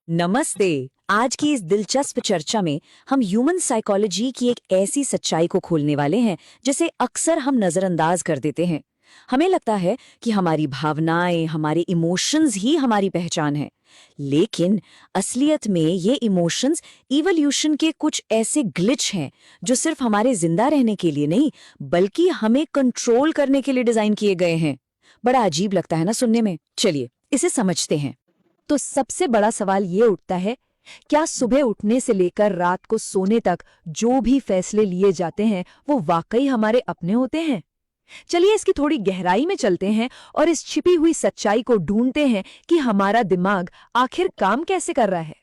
नमस्ते। आज की इस दिलचस्प चर्चा में हम ह्यूमन साइकोलॉजी की एक ऐसी सच्चाई को खोलने वाले हैं जिसे अक्सर हम नजरअंदाज कर देते हैं। हमें लगता है कि हमारी भावनाएं, हमारे इमोशंस ही हमारी पहचान है। लेकिन असलियत में ये इमोशंस इवोल्यूशन के कुछ ऐसे ग्लिच हैं जो सिर्फ हमारे जिंदा रहने के लिए नहीं, बल्कि हमें कंट्रोल करने के लिए डिजाइन किए गए हैं। बड़ा अजीब लगता है ना सुनने में। चलिए इसे समझते हैं। तो सबसे बड़ा सवाल ये उठता है, क्या सुबह उठने से लेकर रात को सोने तक जो भी फैसले लिए जाते हैं वो वाकई हमारे अपने होते हैं? चलिए इसकी थोड़ी गहराई में चलते हैं और इस छिपी हुई सच्चाई को ढूंढते हैं कि हमारा दिमाग आखिर काम कैसे कर रहा है।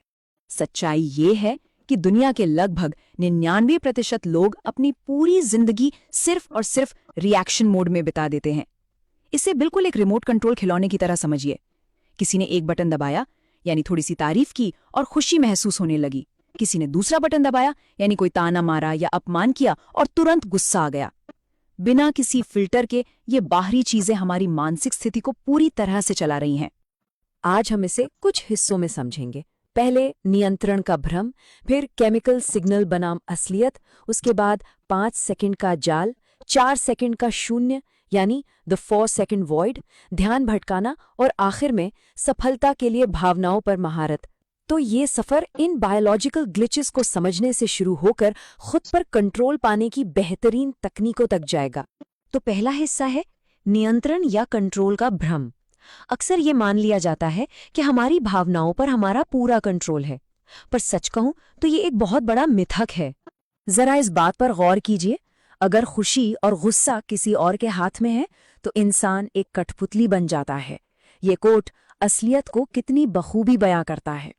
सच्चाई ये है कि दुनिया के लगभग 99% लोग अपनी पूरी जिंदगी सिर्फ और सिर्फ रिएक्शन मोड में बिता देते हैं। इसे बिल्कुल एक रिमोट कंट्रोल खिलौने की तरह समझिए। किसी ने एक बटन दबाया, यानी थोड़ी सी तारीफ की और खुशी महसूस होने लगी। किसी ने दूसरा बटन दबाया, यानी कोई ताना मारा या अपमान किया और तुरंत गुस्सा आ गया। बिना किसी फिल्टर के ये बाहरी चीजें हमारी मानसिक स्थिति को पूरी तरह से चला रही हैं। आज हम इसे कुछ हिस्सों में समझेंगे। पहले नियंत्रण का भ्रम, फिर केमिकल सिग्नल बनाम असलियत, उसके बाद 5 सेकंड का जाल, 4 सेकंड का शून्य यानी द 4 सेकंड वॉइड, ध्यान भटकाना और आखिर में सफलता के लिए भावनाओं पर महारत। तो ये सफर इन बायोलॉजिकल ग्लिचेस को समझने से शुरू होकर खुद पर कंट्रोल पाने की बेहतरीन तकनीकों तक जाएगा। तो पहला हिस्सा है नियंत्रण या कंट्रोल का भ्रम। अक्सर ये मान लिया जाता है कि हमारी भावनाओं पर हमारा पूरा कंट्रोल है, पर सच कहूं तो ये एक बहुत बड़ा मिथक है। जरा इस बात पर गौर कीजिए, अगर खुशी और गुस्सा किसी और के हाथ में है तो इंसान एक कठपुतली बन जाता है। ये कोट असलियत को कितनी बखूबी बयां करता है।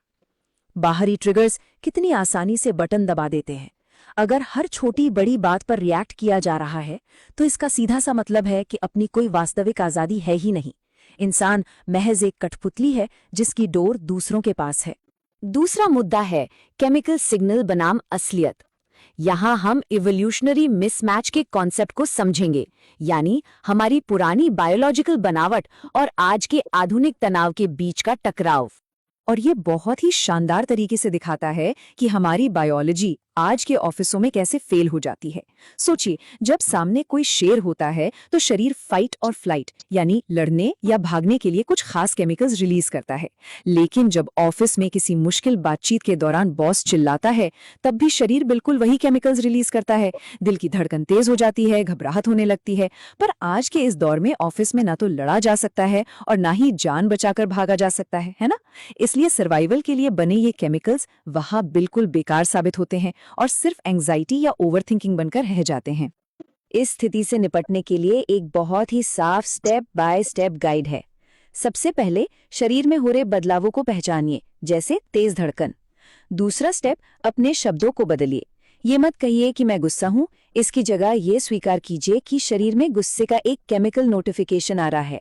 बाहरी ट्रिगर्स कितनी आसानी से बटन दबा देते हैं। अगर हर छोटी बड़ी बात पर रिएक्ट किया जा रहा है तो इसका सीधा सा मतलब है कि अपनी कोई वास्तविक आजादी है ही नहीं। इंसान महज एक कठपुतली है जिसकी डोर दूसरों के पास है। दूसरा मुद्दा है केमिकल सिग्नल बनाम असलियत। यहाँ हम इवोल्यूशनरी मिसमैच के कॉन्सेप्ट को समझेंगे, यानी हमारी पुरानी बायोलॉजिकल बनावट और आज के आधुनिक तनाव के बीच का टकराव। और ये बहुत ही शानदार तरीके से दिखाता है कि हमारी बायोलॉजी आज के ऑफिसों में कैसे फेल हो जाती है। सोचिए, जब सामने कोई शेर होता है तो शरीर फाइट और फ्लाइट यानी लड़ने या भागने के लिए कुछ खास केमिकल्स रिलीज करता है। लेकिन जब ऑफिस में किसी मुश्किल बातचीत के दौरान बॉस चिल्लाता है, तब भी शरीर बिल्कुल वही केमिकल्स रिलीज करता है। दिल की धड़कन तेज हो जाती है, घबराहट होने लगती है। पर आज के इस दौर में ऑफिस में ना तो लड़ा जा सकता है और ना ही जान बचाकर भागा जा सकता है ना? इसलिए सर्वाइवल के लिए बने ये केमिकल्स वहां बिल्कुल बेकार साबित होते हैं और सिर्फ एंजाइटी या ओवरथिंकिंग बनकर रह जाते हैं। इस स्थिति से निपटने के लिए एक बहुत ही साफ स्टेप बाय स्टेप गाइड है। सबसे पहले शरीर में हो रहे बदलावों को पहचानिए, जैसे तेज धड़कन। दूसरा स्टेप, अपने शब्दों को बदलिए। ये मत कहिए कि मैं गुस्सा हूं, इसकी जगह ये स्वीकार कीजिए कि शरीर में गुस्से का एक केमिकल नोटिफिकेशन आ रहा है।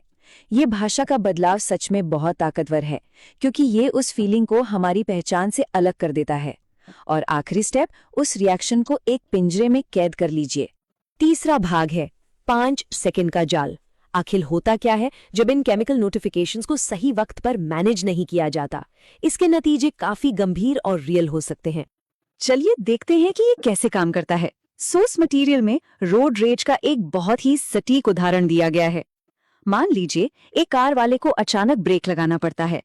ये भाषा का बदलाव सच में बहुत ताकतवर है, क्योंकि ये उस फीलिंग को हमारी पहचान से अलग कर देता है। और आखिरी स्टेप, उस रिएक्शन को एक पिंजरे में कैद कर लीजिए। तीसरा भाग है 5 सेकंड का जाल। आखिर होता क्या है जब इन केमिकल नोटिफिकेशंस को सही वक्त पर मैनेज नहीं किया जाता? इसके नतीजे काफी गंभीर और रियल हो सकते हैं। चलिए देखते हैं कि ये कैसे काम करता है। सोर्स मटेरियल में रोड रेज का एक बहुत ही सटीक उदाहरण दिया गया है। मान लीजिए एक कार वाले को अचानक ब्रेक लगाना पड़ता है।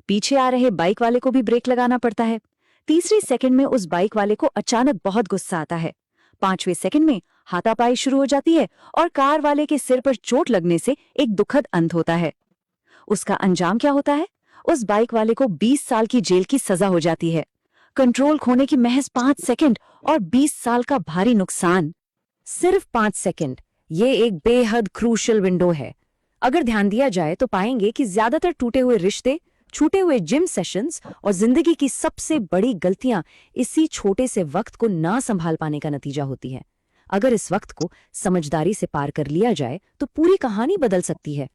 पीछे आ रहे बाइक वाले को भी ब्रेक लगाना पड़ता है। तीसरी सेकंड में उस बाइक वाले को अचानक बहुत गुस्सा आता है। 5वें सेकंड में हाथापाई शुरू हो जाती है और कार वाले के सिर पर चोट लगने से एक दुखद अंत होता है। उसका अंजाम क्या होता है? उस बाइक वाले को 20 साल की जेल की सजा हो जाती है। कंट्रोल खोने की महज 5 सेकंड और 20 साल का भारी नुकसान। सिर्फ 5 सेकंड, ये एक बेहद क्रूशियल विंडो है। अगर ध्यान दिया जाए तो पाएंगे कि ज्यादातर टूटे हुए रिश्ते, छूटे हुए जिम सेशंस और जिंदगी की सबसे बड़ी गलतियां इसी छोटे से वक्त को ना संभाल पाने का नतीजा होती है। अगर इस वक्त को समझदारी से पार कर लिया जाए तो पूरी कहानी बदल सकती है।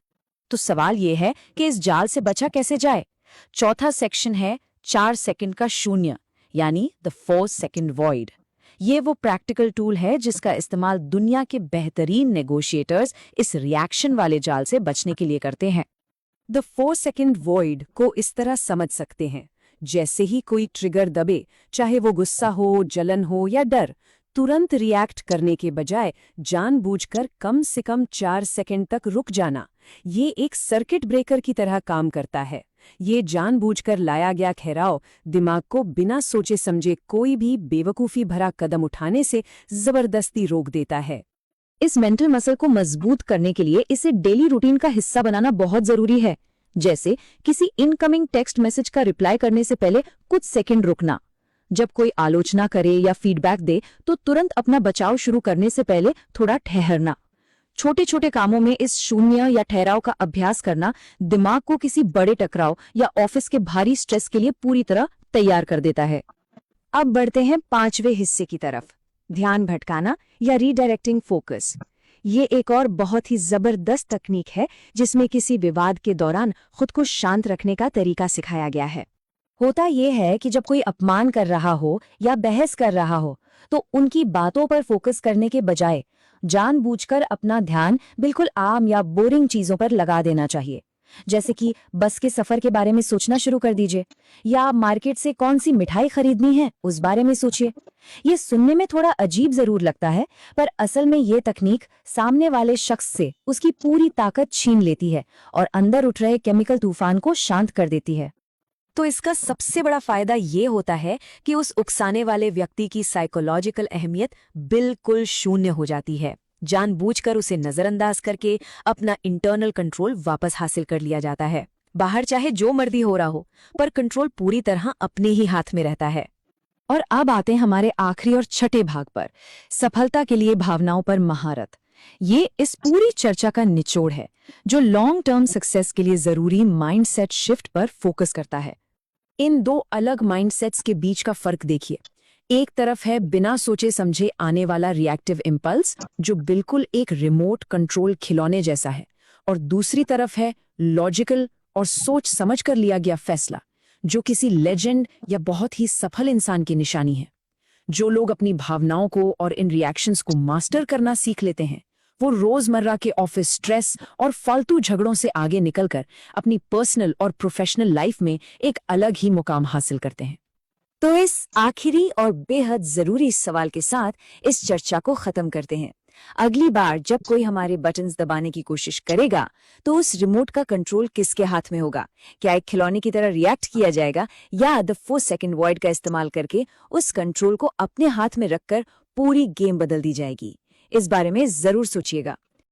तो सवाल यह है कि इस जाल से बचा कैसे जाए? चौथा सेक्शन है 4 सेकंड का शून्य, यानी द 4 सेकंड वॉइड। ये वो प्रैक्टिकल टूल है जिसका इस्तेमाल दुनिया के बेहतरीन नेगोशिएटर्स इस रिएक्शन वाले जाल से बचने के लिए करते हैं। द 4 सेकंड वॉइड को इस तरह समझ सकते हैं। जैसे ही कोई ट्रिगर दबे, चाहे वो गुस्सा हो, जलन हो या डर, तुरंत रिएक्ट करने के बजाय जानबूझकर कम से कम 4 सेकंड तक रुक जाना, ये एक सर्किट ब्रेकर की तरह काम करता है। ये जानबूझकर लाया गया ठहराव दिमाग को बिना सोचे समझे कोई भी बेवकूफ़ी भरा कदम उठाने से जबरदस्ती रोक देता है। इस मेंटल मसल को मजबूत करने के लिए इसे डेली रूटीन का हिस्सा बनाना बहुत जरूरी है। जैसे किसी इनकमिंग टेक्स्ट मैसेज का रिप्लाई करने से पहले कुछ सेकंड रुकना, जब कोई आलोचना करे या फीडबैक दे तो तुरंत अपना बचाव शुरू करने से पहले थोड़ा ठहरना। छोटे छोटे कामों में इस शून्य या ठहराव का अभ्यास करना दिमाग को किसी बड़े टकराव या ऑफिस के भारी स्ट्रेस के लिए पूरी तरह तैयार कर देता है। अब बढ़ते हैं 5वें हिस्से की तरफ, ध्यान भटकाना या रीडायरेक्टिंग फोकस। ये एक और बहुत ही जबरदस्त तकनीक है जिसमें किसी विवाद के दौरान खुद को शांत रखने का तरीका सिखाया गया है। होता यह है कि जब कोई अपमान कर रहा हो या बहस कर रहा हो तो उनकी बातों पर फोकस करने के बजाय जानबूझकर अपना ध्यान बिल्कुल आम या बोरिंग चीजों पर लगा देना चाहिए। जैसे कि बस के सफर के बारे में सोचना शुरू कर दीजिए या मार्केट से कौन सी मिठाई खरीदनी है उस बारे में सोचिए। ये सुनने में थोड़ा अजीब जरूर लगता है, पर असल में ये तकनीक सामने वाले शख्स से उसकी पूरी ताकत छीन लेती है और अंदर उठ रहे केमिकल तूफान को शांत कर देती है। तो इसका सबसे बड़ा फायदा ये होता है कि उस उकसाने वाले व्यक्ति की साइकोलॉजिकल अहमियत बिल्कुल शून्य हो जाती है। जानबूझकर उसे नजरअंदाज करके अपना इंटरनल कंट्रोल वापस हासिल कर लिया जाता है। बाहर चाहे जो मर्जी हो रहा हो, पर कंट्रोल पूरी तरह अपने ही हाथ में रहता है। और अब आते हैं हमारे आखिरी और छठे भाग पर, सफलता के लिए भावनाओं पर महारत। ये इस पूरी चर्चा का निचोड़ है जो लॉन्ग टर्म सक्सेस के लिए जरूरी माइंडसेट शिफ्ट पर फोकस करता है। इन दो अलग माइंडसेट्स के बीच का फर्क देखिए। एक तरफ है बिना सोचे समझे आने वाला रिएक्टिव इम्पल्स जो बिल्कुल एक रिमोट कंट्रोल खिलौने जैसा है, और दूसरी तरफ है लॉजिकल और सोच समझ कर लिया गया फैसला जो किसी लेजेंड या बहुत ही सफल इंसान की निशानी है। जो लोग अपनी भावनाओं को और इन रिएक्शंस को मास्टर करना सीख लेते हैं वो रोजमर्रा के ऑफिस स्ट्रेस और फालतू झगड़ों से आगे निकलकर अपनी पर्सनल और प्रोफेशनल लाइफ में एक अलग ही मुकाम हासिल करते हैं। तो इस आखिरी और बेहद जरूरी सवाल के साथ इस चर्चा को खत्म करते हैं। अगली बार जब कोई हमारे बटन्स दबाने की कोशिश करेगा तो उस रिमोट का कंट्रोल किसके हाथ में होगा? क्या एक खिलौने की तरह रिएक्ट किया जाएगा या द 4 सेकंड वर्ड का इस्तेमाल करके उस कंट्रोल को अपने हाथ में रखकर पूरी गेम बदल दी जाएगी? इस बारे में जरूर सोचिएगा।